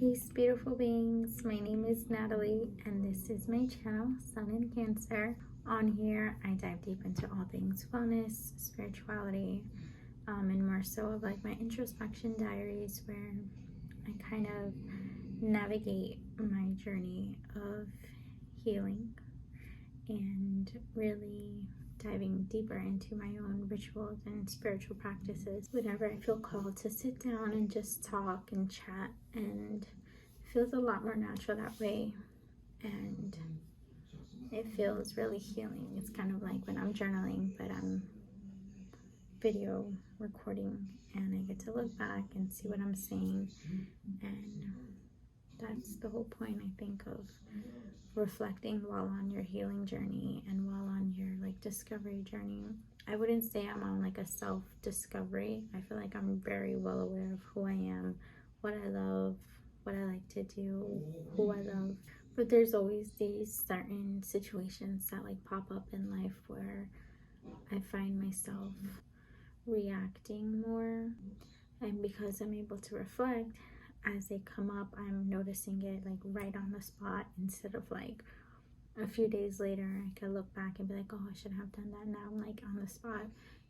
Peace, beautiful beings. My name is Natalie, and this is my channel, Sun in Cancer. On here, I dive deep into all things wellness, spirituality, and more so of like my introspection diaries, where I kind of navigate my journey of healing and really diving deeper into my own rituals and spiritual practices whenever I feel called to sit down and just talk and chat, and it feels a lot more natural that way, and it feels really healing. It's kind of like when I'm journaling, but I'm video recording, and I get to look back and see what I'm saying, and that's the whole point, I think, of reflecting while on your healing journey and while on your like discovery journey. I wouldn't say I'm on like a self-discovery. I feel like I'm very well aware of who I am, what I love, what I like to do, who I love. But there's always these certain situations that like pop up in life where I find myself reacting more, and because I'm able to reflect as they come up, I'm noticing it like right on the spot, instead of like a few days later I could look back and be like, oh, I should have done that. Now I'm like on the spot.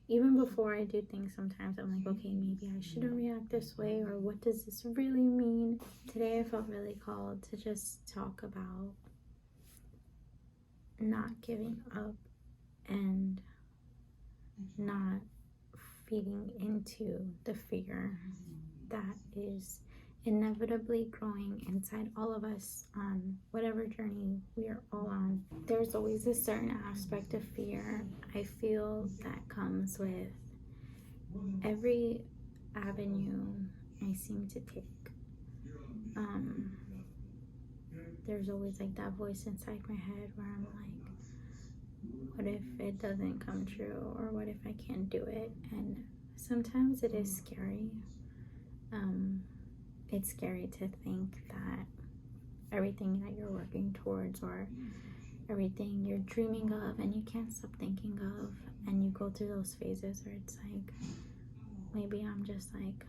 Even before I do things, sometimes I'm like, okay, maybe I shouldn't react this way, or what does this really mean? Today I felt really called to just talk about not giving up and not feeding into the fear that is inevitably growing inside all of us on whatever journey we are all on. There's always a certain aspect of fear I feel that comes with every avenue I seem to take. There's always like that voice inside my head where I'm like, what if it doesn't come true, or what if I can't do it? And sometimes it is scary. It's scary to think that everything that you're working towards, or everything you're dreaming of and you can't stop thinking of, and you go through those phases where it's like, maybe I'm just like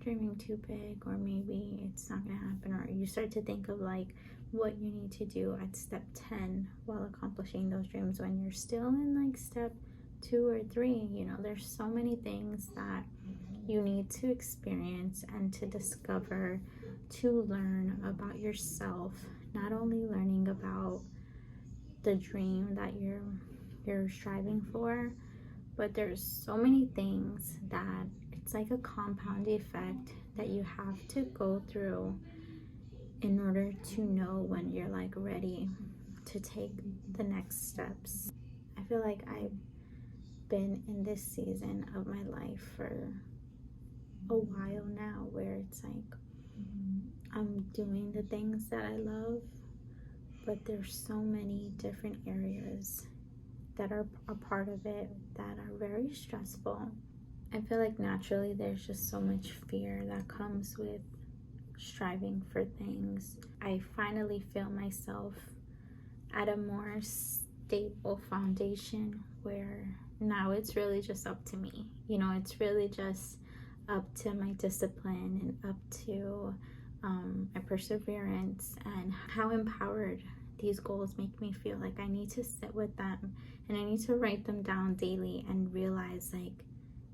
dreaming too big, or maybe it's not gonna happen, or you start to think of like what you need to do at step 10 while accomplishing those dreams when you're still in like step 2 or 3. You know, there's so many things that you need to experience and to discover, to learn about yourself. Not only learning about the dream that you're striving for, but there's so many things that it's like a compound effect that you have to go through in order to know when you're like ready to take the next steps. I feel like I've been in this season of my life for a while now, where it's like I'm doing the things that I love, but there's so many different areas that are a part of it that are very stressful. I feel like naturally there's just so much fear that comes with striving for things. I finally feel myself at a more stable foundation where now it's really just up to me. You know, it's really just up to my discipline and up to my perseverance, and how empowered these goals make me feel. Like I need to sit with them and I need to write them down daily and realize like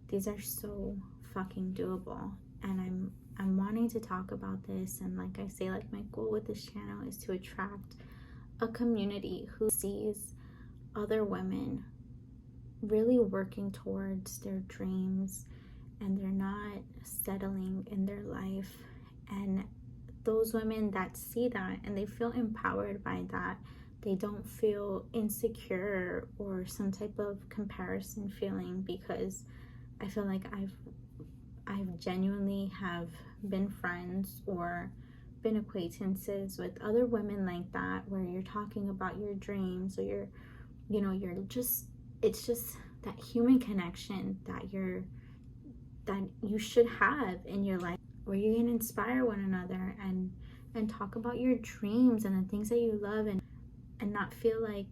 these are so fucking doable. And I'm wanting to talk about this, and like I say, like my goal with this channel is to attract a community who sees other women really working towards their dreams, and they're not settling in their life. And those women that see that and they feel empowered by that, they don't feel insecure or some type of comparison feeling, because I feel like I've genuinely have been friends or been acquaintances with other women like that, where you're talking about your dreams, or it's just that human connection that you should have in your life, where you can inspire one another and talk about your dreams and the things that you love, and not feel like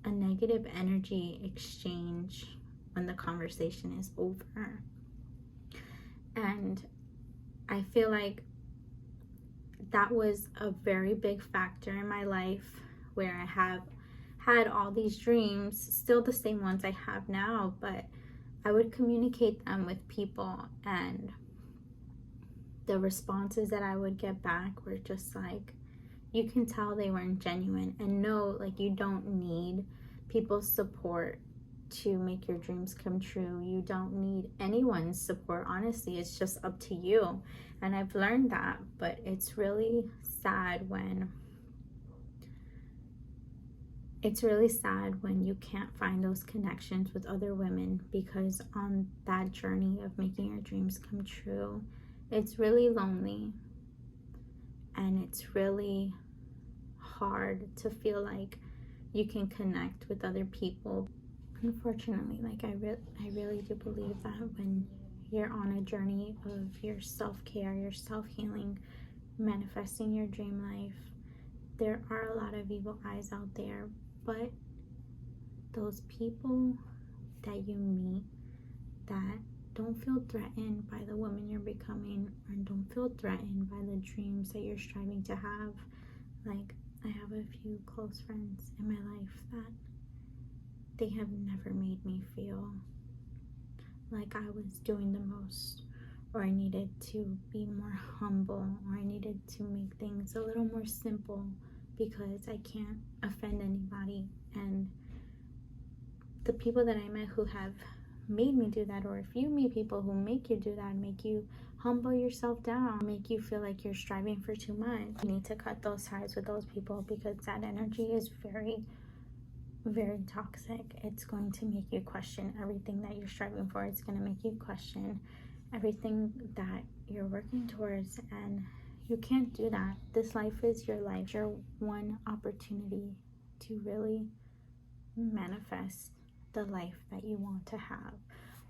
a negative energy exchange when the conversation is over. And I feel like that was a very big factor in my life, where I have had all these dreams, still the same ones I have now, but I would communicate them with people, and the responses that I would get back were just like, you can tell they weren't genuine. And no, like, you don't need people's support to make your dreams come true. You don't need anyone's support. Honestly, it's just up to you. And I've learned that, but it's really sad when you can't find those connections with other women, because on that journey of making your dreams come true, it's really lonely, and it's really hard to feel like you can connect with other people. Unfortunately, like, I really do believe that when you're on a journey of your self-care, your self-healing, manifesting your dream life, there are a lot of evil eyes out there, but those people that you meet that don't feel threatened by the woman you're becoming, or don't feel threatened by the dreams that you're striving to have. Like, I have a few close friends in my life that they have never made me feel like I was doing the most, or I needed to be more humble, or I needed to make things a little more simple because I can't offend anybody. And the people that I met who have made me do that, or if you meet people who make you do that, make you humble yourself down, make you feel like you're striving for too much, you need to cut those ties with those people, because that energy is very, very toxic. It's going to make you question everything that you're striving for. It's going to make you question everything that you're working towards, and you can't do that. This life is your life, your one opportunity to really manifest the life that you want to have.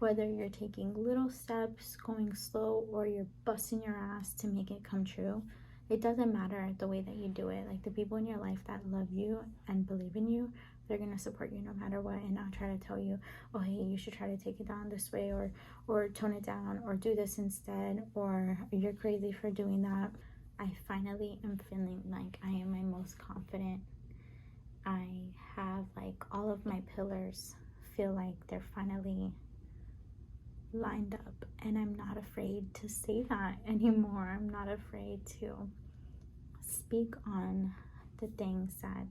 Whether you're taking little steps, going slow, or you're busting your ass to make it come true, it doesn't matter the way that you do it. Like, the people in your life that love you and believe in you, they're going to support you no matter what, and not try to tell you, oh, hey, you should try to take it down this way, or tone it down, or do this instead, or you're crazy for doing that. I finally am feeling like I am my most confident. I have, like, all of my pillars feel like they're finally lined up, and I'm not afraid to say that anymore. I'm not afraid to speak on the things that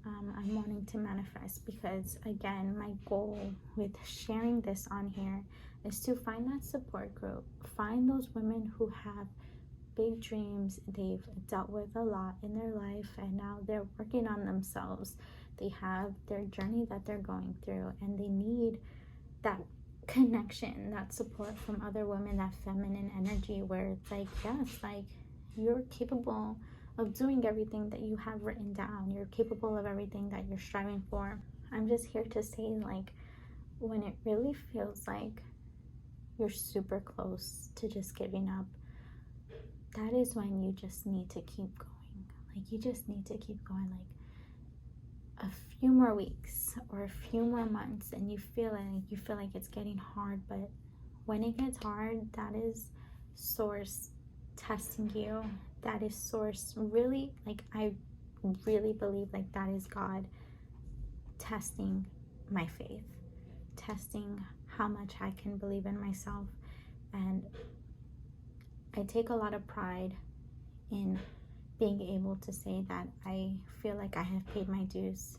I'm wanting to manifest, because again, my goal with sharing this on here is to find that support group, find those women who have big dreams, they've dealt with a lot in their life, and now they're working on themselves. They have their journey that they're going through, and they need that connection, that support from other women, that feminine energy where it's like, yes, like, you're capable of doing everything that you have written down. You're capable of everything that you're striving for. I'm just here to say, like, when it really feels like you're super close to just giving up, that is when you just need to keep going. Like, you just need to keep going. Like, a few more weeks or a few more months, and you feel like it's getting hard. But when it gets hard, that is source testing you. That is source really, like, I really believe, like, that is God testing my faith, testing how much I can believe in myself. And I take a lot of pride in being able to say that I feel like I have paid my dues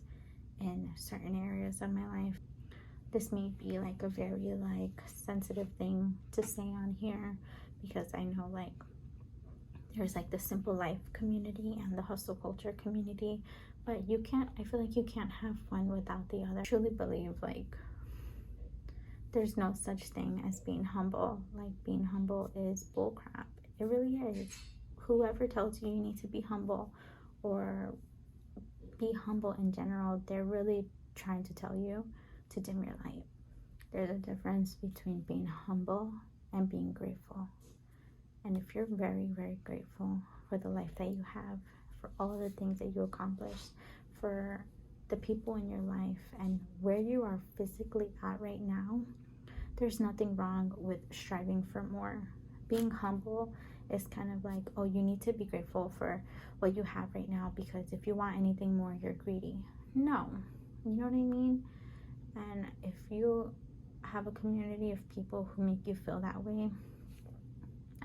in certain areas of my life. This may be like a very, like, sensitive thing to say on here, because I know, like, there's like the simple life community and the hustle culture community, but I feel like you can't have one without the other. I truly believe, like, there's no such thing as being humble. Like, being humble is bullcrap. It really is. Whoever tells you you need to be humble, or be humble in general, they're really trying to tell you to dim your light. There's a difference between being humble and being grateful. And if you're very, very grateful for the life that you have, for all of the things that you accomplished, for the people in your life, and where you are physically at right now, there's nothing wrong with striving for more. Being humble it's kind of like, oh, you need to be grateful for what you have right now, because if you want anything more, you're greedy. No, you know what I mean? And if you have a community of people who make you feel that way,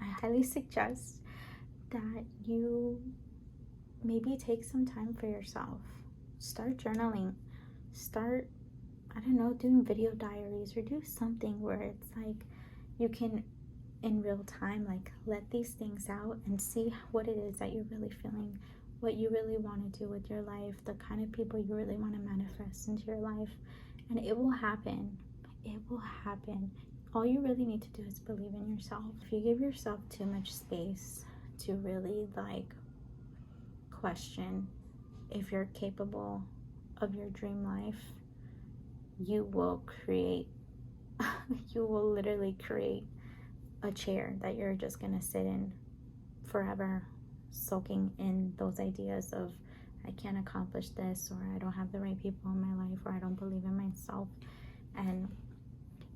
I highly suggest that you maybe take some time for yourself. Start journaling. Start, I don't know, doing video diaries, or do something where it's like you can, in real time, like let these things out and see what it is that you're really feeling, what you really want to do with your life, the kind of people you really want to manifest into your life. And it will happen. It will happen. All you really need to do is believe in yourself. If you give yourself too much space to really like question if you're capable of your dream life, you will create you will literally create a chair that you're just gonna sit in forever, soaking in those ideas of, I can't accomplish this, or I don't have the right people in my life, or I don't believe in myself. And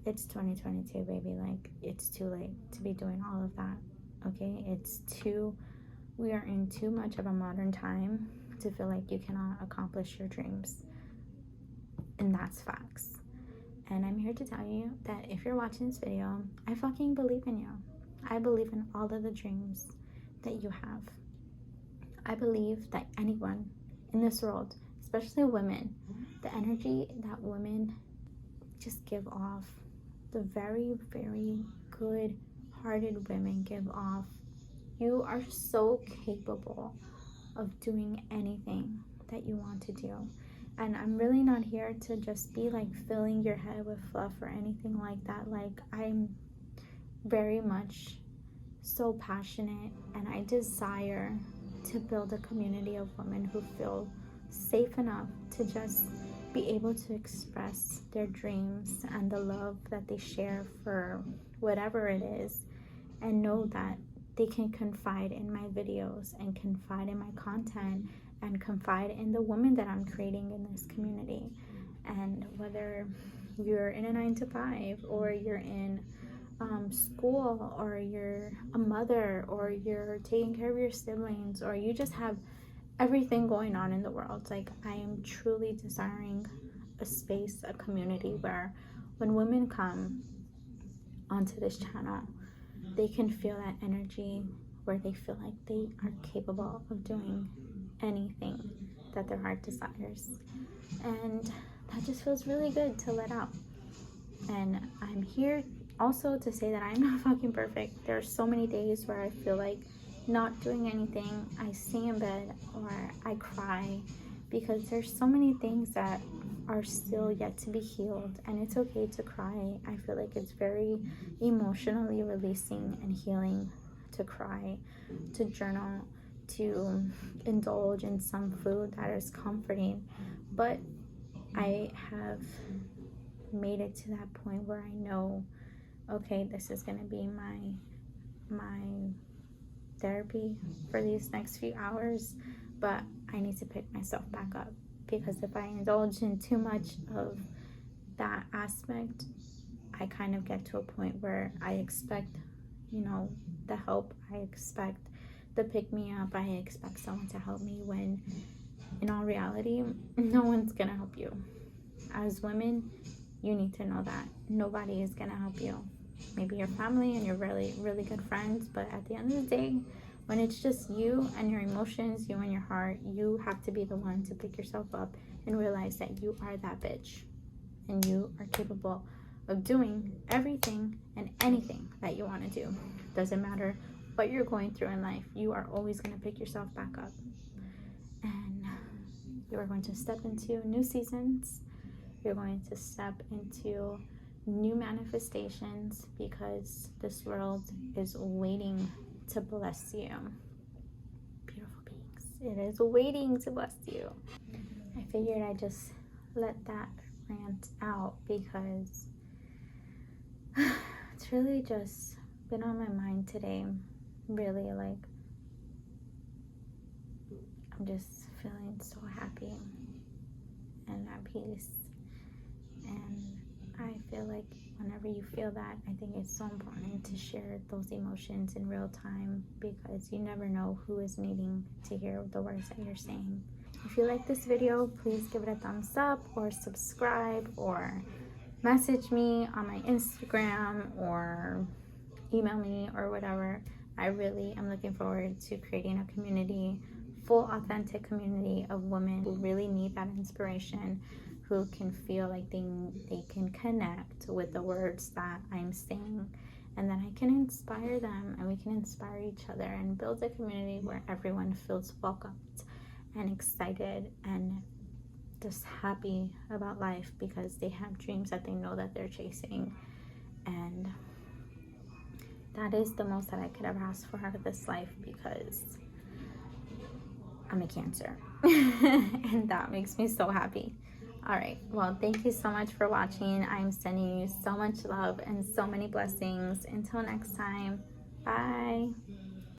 it's 2022, baby. Like, it's too late to be doing all of that. Okay, we are in too much of a modern time to feel like you cannot accomplish your dreams. And that's facts. And I'm here to tell you that if you're watching this video, I fucking believe in you. I believe in all of the dreams that you have. I believe that anyone in this world, especially women, the energy that women just give off, the very, very good-hearted women give off, you are so capable of doing anything that you want to do. And I'm really not here to just be like filling your head with fluff or anything like that. Like, I'm very much so passionate, and I desire to build a community of women who feel safe enough to just be able to express their dreams and the love that they share for whatever it is, and know that they can confide in my videos and confide in my content and confide in the woman that I'm creating in this community. And whether you're in a 9-to-5, or you're in school, or you're a mother, or you're taking care of your siblings, or you just have everything going on in the world, like, I am truly desiring a space, a community where when women come onto this channel, they can feel that energy, where they feel like they are capable of doing anything that their heart desires. And that just feels really good to let out. And I'm here also to say that I'm not fucking perfect. There are so many days where I feel like not doing anything. I stay in bed or I cry, because there's so many things that are still yet to be healed, and it's okay to cry. I feel like it's very emotionally releasing and healing to cry, to journal, to indulge in some food that is comforting. But I have made it to that point where I know, okay, this is going to be my therapy for these next few hours, but I need to pick myself back up, because if I indulge in too much of that aspect, I kind of get to a point where I expect, the help, I expect the pick me up, I expect someone to help me, when in all reality, no one's gonna help you. As women, you need to know that nobody is gonna help you. Maybe your family and your really, really good friends, but at the end of the day, when it's just you and your emotions, you and your heart, you have to be the one to pick yourself up and realize that you are that bitch, and you are capable of doing everything and anything that you want to do. Doesn't matter what you're going through in life, you are always going to pick yourself back up, and you are going to step into new seasons. You're going to step into new manifestations, because this world is waiting to bless you. Beautiful beings, it is waiting to bless you. I figured I'd just let that rant out, because it's really just been on my mind today. Really, like, I'm just feeling so happy and at peace, and I feel like whenever you feel that, I think it's so important to share those emotions in real time, because you never know who is needing to hear the words that you're saying. If you like this video, please give it a thumbs up, or subscribe, or message me on my Instagram, or email me, or whatever. I really am looking forward to creating a community, full authentic community of women who really need that inspiration, who can feel like they can connect with the words that I'm saying, and then I can inspire them, and we can inspire each other and build a community where everyone feels welcomed and excited and just happy about life, because they have dreams that they know that they're chasing. And that is the most that I could ever ask for out of this life, because I'm a Cancer and that makes me so happy. All right, well, thank you so much for watching. I'm sending you so much love and so many blessings. Until next time, bye.